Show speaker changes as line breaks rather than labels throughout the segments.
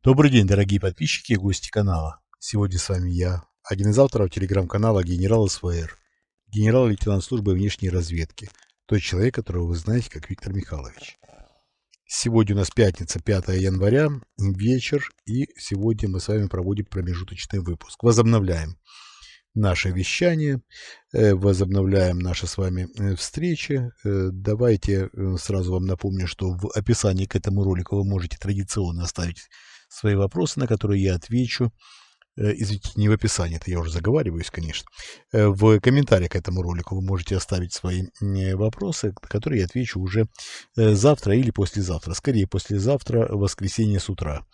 Добрый день, дорогие подписчики и гости канала. Сегодня с вами я, один из авторов телеграм-канала «Генерал СВР», генерал-лейтенант службы внешней разведки, тот человек, которого вы знаете как Виктор Михайлович. Сегодня у нас пятница, 5 января, вечер, и сегодня мы с вами проводим промежуточный выпуск. Возобновляем наше вещание, возобновляем наши с вами встречи. Давайте сразу вам напомню, что в описании к этому ролику вы можете традиционно оставить свои вопросы, на которые я отвечу. Извините, не в описании, это я уже заговариваюсь, конечно. В комментариях к этому ролику вы можете оставить свои вопросы, на которые я отвечу уже завтра или послезавтра. Скорее, послезавтра, в воскресенье с утра.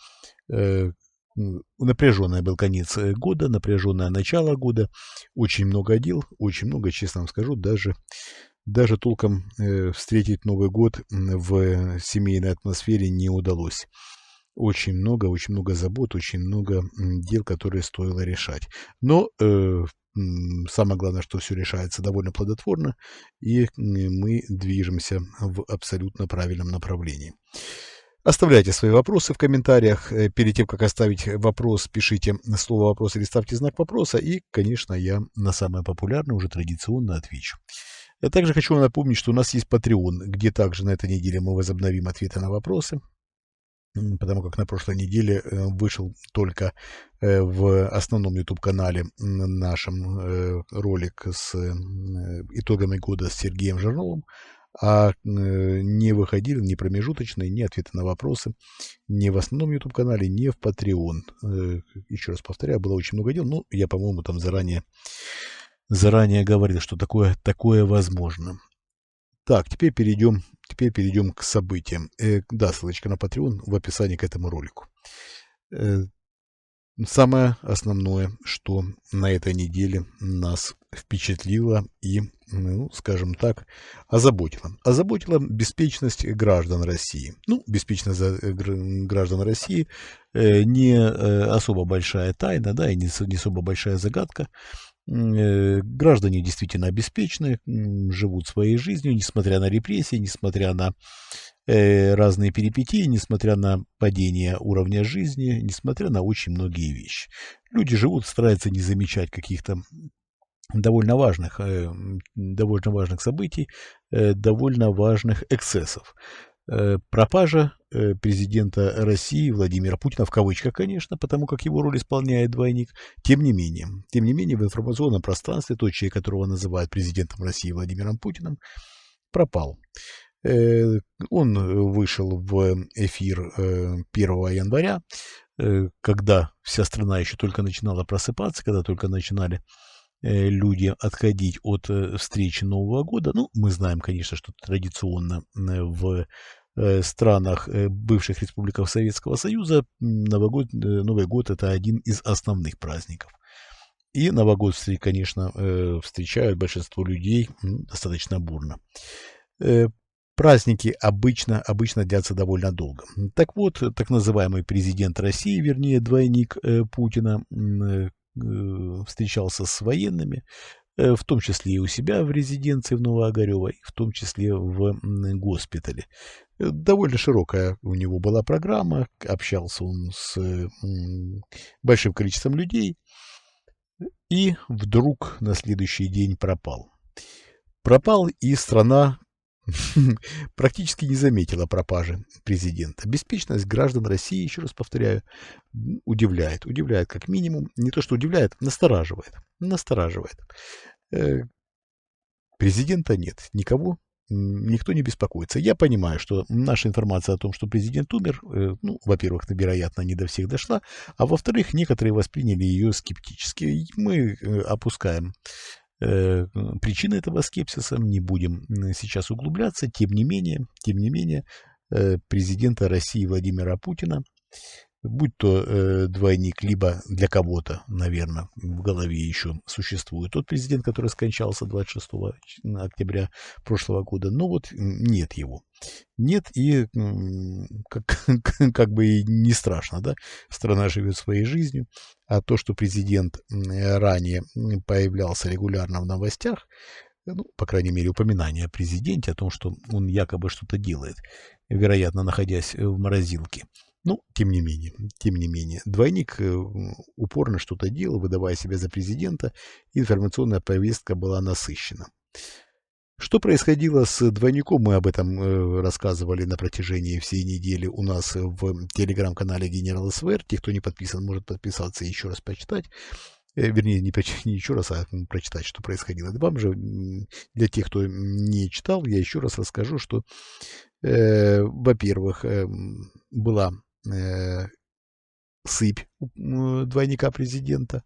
Напряженный был конец года, напряженное начало года. Очень много дел, очень много, честно вам скажу, даже толком встретить Новый год в семейной атмосфере не удалось. Очень много забот, очень много дел, которые стоило решать. Но самое главное, что все решается довольно плодотворно, и мы движемся в абсолютно правильном направлении. Оставляйте свои вопросы в комментариях. Перед тем, как оставить вопрос, пишите слово «вопрос» или ставьте знак вопроса, и, конечно, я на самое популярное уже традиционно отвечу. Я также хочу вам напомнить, что у нас есть Patreon, где также на этой неделе мы возобновим ответы на вопросы. Потому как на прошлой неделе вышел только в основном YouTube-канале нашем ролик с итогами года с Сергеем Жирновым, а не выходили ни промежуточные, ни ответы на вопросы ни в основном YouTube-канале, ни в Patreon. Еще раз повторяю, было очень много дел, но я, по-моему, там заранее говорил, что такое возможно. Так, теперь перейдем к событиям. Да, ссылочка на Patreon в описании к этому ролику. Самое основное, что на этой неделе нас впечатлило и, скажем так, озаботило. Озаботила беспечность граждан России. Беспечность граждан России не особо большая тайна, да, и не особо большая загадка. Граждане действительно обеспечены, живут своей жизнью, несмотря на репрессии, несмотря на разные перипетии, несмотря на падение уровня жизни, несмотря на очень многие вещи. Люди живут, стараются не замечать каких-то довольно важных событий, довольно важных эксцессов. Пропажа президента России Владимира Путина, в кавычках, конечно, потому как его роль исполняет двойник, тем не менее, в информационном пространстве тот человек, которого называют президентом России Владимиром Путиным, пропал. Он вышел в эфир 1 января, когда вся страна еще только начинала просыпаться, когда только начинали люди отходить от встречи Нового года. Мы знаем, конечно, что традиционно в странах бывших республиках Советского Союза Новый год это один из основных праздников. И Новый год, конечно, встречают большинство людей достаточно бурно. Праздники обычно длятся довольно долго. Так вот, так называемый президент России, вернее, двойник Путина, встречался с военными, в том числе и у себя в резиденции в Новоогарево, и в том числе в госпитале. Довольно широкая у него была программа, общался он с большим количеством людей, и вдруг на следующий день пропал. Пропал, и страна практически не заметила пропажи президента. Беспечность граждан России, еще раз повторяю, удивляет как минимум. Не то, что удивляет, настораживает. Президента нет, никто не беспокоится. Я понимаю, что наша информация о том, что президент умер, во-первых, вероятно, не до всех дошла, а во-вторых, некоторые восприняли ее скептически. Мы опускаем причины этого скепсиса, не будем сейчас углубляться. Тем не менее, президента России Владимира Путина, будь то двойник, либо для кого-то, наверное, в голове еще существует тот президент, который скончался 26 октября прошлого года, но вот нет его. Нет, и как бы и не страшно, да, страна живет своей жизнью, а то, что президент ранее появлялся регулярно в новостях, по крайней мере, упоминание о президенте, о том, что он якобы что-то делает, вероятно, находясь в морозилке, Ну, тем не менее, двойник упорно что-то делал, выдавая себя за президента, и информационная повестка была насыщена. Что происходило с двойником, мы об этом рассказывали на протяжении всей недели у нас в телеграм-канале Генерал СВР. Те, кто не подписан, может подписаться и еще раз почитать. Вернее, не еще раз, а прочитать, что происходило. Вам же, для тех, кто не читал, я еще раз расскажу, что, во-первых, была сыпь двойника президента.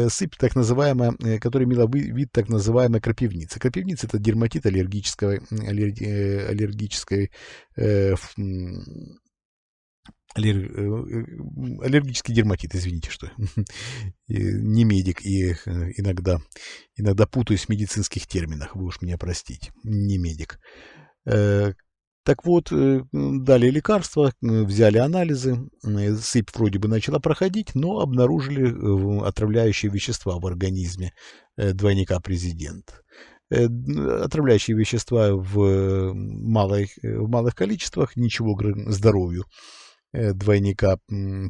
Сыпь, так называемая, которая имела вид так называемой крапивницы. Крапивница — это дерматит аллергический дерматит, извините, что не медик и иногда путаюсь в медицинских терминах, вы уж меня простите, не медик. Так вот, дали лекарства, взяли анализы, сыпь вроде бы начала проходить, но обнаружили отравляющие вещества в организме двойника президента. Отравляющие вещества в малых количествах ничего здоровью двойника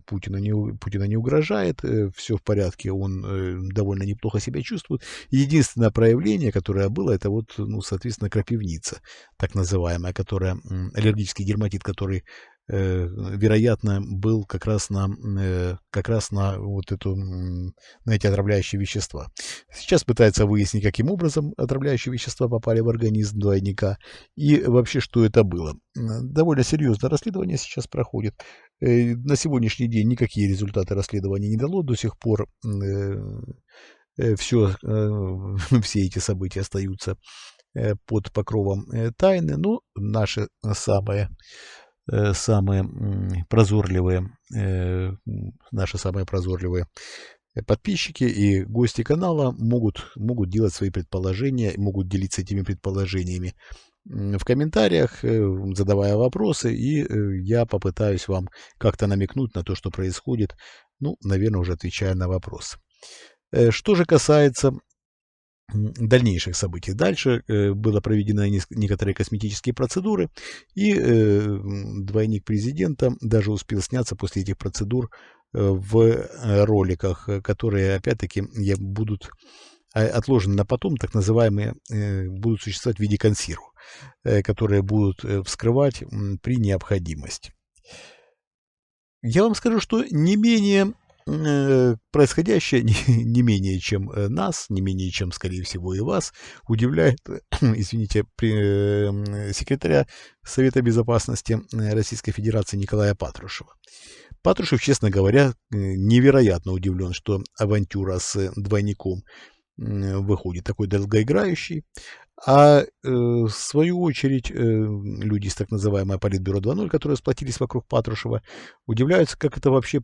Путина не угрожает, все в порядке, он довольно неплохо себя чувствует. Единственное проявление, которое было, это вот, соответственно, крапивница, так называемая, которая, аллергический дерматит, который, вероятно, был как раз на вот на эти отравляющие вещества. Сейчас пытается выяснить, каким образом отравляющие вещества попали в организм двойника и вообще, что это было. Довольно серьезное расследование сейчас проходит. На сегодняшний день никакие результаты расследования не дало. До сих пор все эти события остаются под покровом тайны. Но наши самые прозорливые подписчики и гости канала могут делать свои предположения, могут делиться этими предположениями в комментариях, задавая вопросы, и я попытаюсь вам как-то намекнуть на то, что происходит, наверное, уже отвечая на вопрос. Что же касается дальнейших событий. Дальше было проведены некоторые косметические процедуры, и двойник президента даже успел сняться после этих процедур в роликах, которые, опять-таки, будут отложены на потом, так называемые, будут существовать в виде консерв, которые будут вскрывать при необходимости. Я вам скажу, что не менее происходящее не менее чем нас, не менее чем, скорее всего, и вас, удивляет, извините, секретаря Совета Безопасности Российской Федерации Николая Патрушева. Патрушев, честно говоря, невероятно удивлен, что авантюра с двойником выходит такой долгоиграющий. А в свою очередь люди из так называемого Политбюро 2.0, которые сплотились вокруг Патрушева, удивляются, как это вообще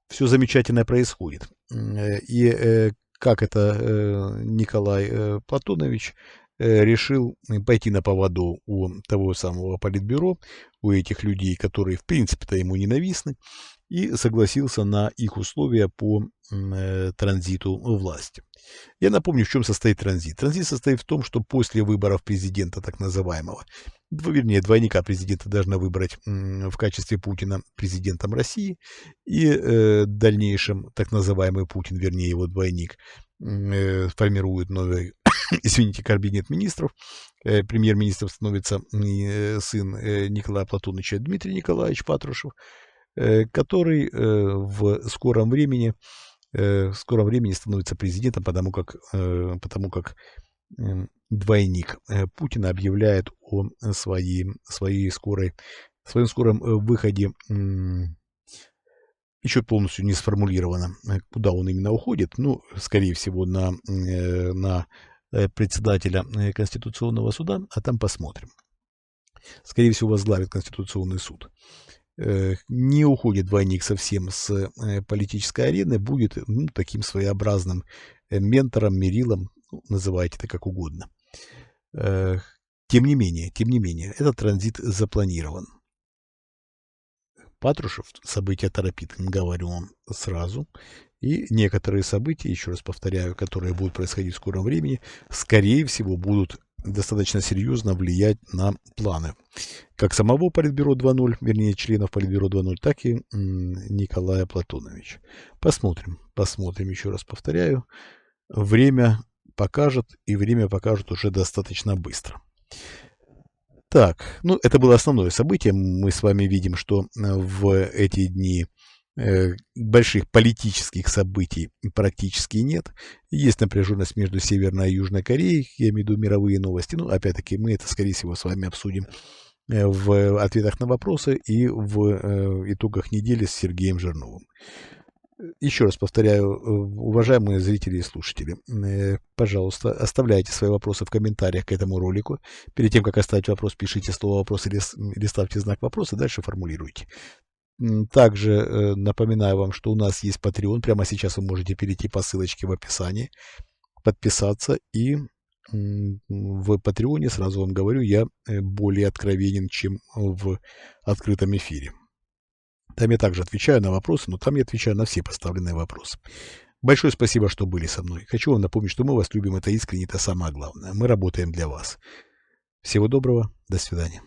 все замечательно происходит. И как это Николай Платонович решил пойти на поводу у того самого Политбюро, у этих людей, которые в принципе-то ему ненавистны, и согласился на их условия по транзиту власти. Я напомню, в чем состоит транзит. Транзит состоит в том, что после выборов президента, так называемого, вернее, двойника президента должна выбрать в качестве Путина президентом России, и в дальнейшем так называемый Путин, вернее, его двойник, формирует новый, извините, кабинет министров. Премьер-министром становится сын Николая Платоновича Дмитрий Николаевич Патрушев, который в скором времени становится президентом, потому как двойник Путина объявляет о своем скором выходе. Еще полностью не сформулировано, куда он именно уходит. Скорее всего, на председателя Конституционного суда, а там посмотрим. Скорее всего, возглавит Конституционный суд. Не уходит двойник совсем с политической арены, будет таким своеобразным ментором, мерилом, называйте это как угодно. Тем не менее, этот транзит запланирован. Патрушев события торопит, говорю вам сразу. И некоторые события, еще раз повторяю, которые будут происходить в скором времени, скорее всего, будут достаточно серьезно влиять на планы как самого Политбюро 2.0, вернее, членов Политбюро 2.0, так и Николая Платоновича. Посмотрим, еще раз повторяю. Время покажет, и время покажет уже достаточно быстро. Так, ну это было основное событие. Мы с вами видим, что в эти дни больших политических событий практически нет. Есть напряженность между Северной и Южной Кореей, я имею в виду мировые новости. Ну, опять-таки, мы это, скорее всего, с вами обсудим в ответах на вопросы и в итогах недели с Сергеем Жирновым. Еще раз повторяю, уважаемые зрители и слушатели, пожалуйста, оставляйте свои вопросы в комментариях к этому ролику. Перед тем, как оставить вопрос, пишите слово «вопрос» или ставьте знак вопроса, дальше формулируйте. Также напоминаю вам, что у нас есть Patreon. Прямо сейчас вы можете перейти по ссылочке в описании, подписаться. И в Patreon, сразу вам говорю, я более откровенен, чем в открытом эфире. Там я также отвечаю на вопросы, но там я отвечаю на все поставленные вопросы. Большое спасибо, что были со мной. Хочу вам напомнить, что мы вас любим, это искренне, это самое главное. Мы работаем для вас. Всего доброго, до свидания.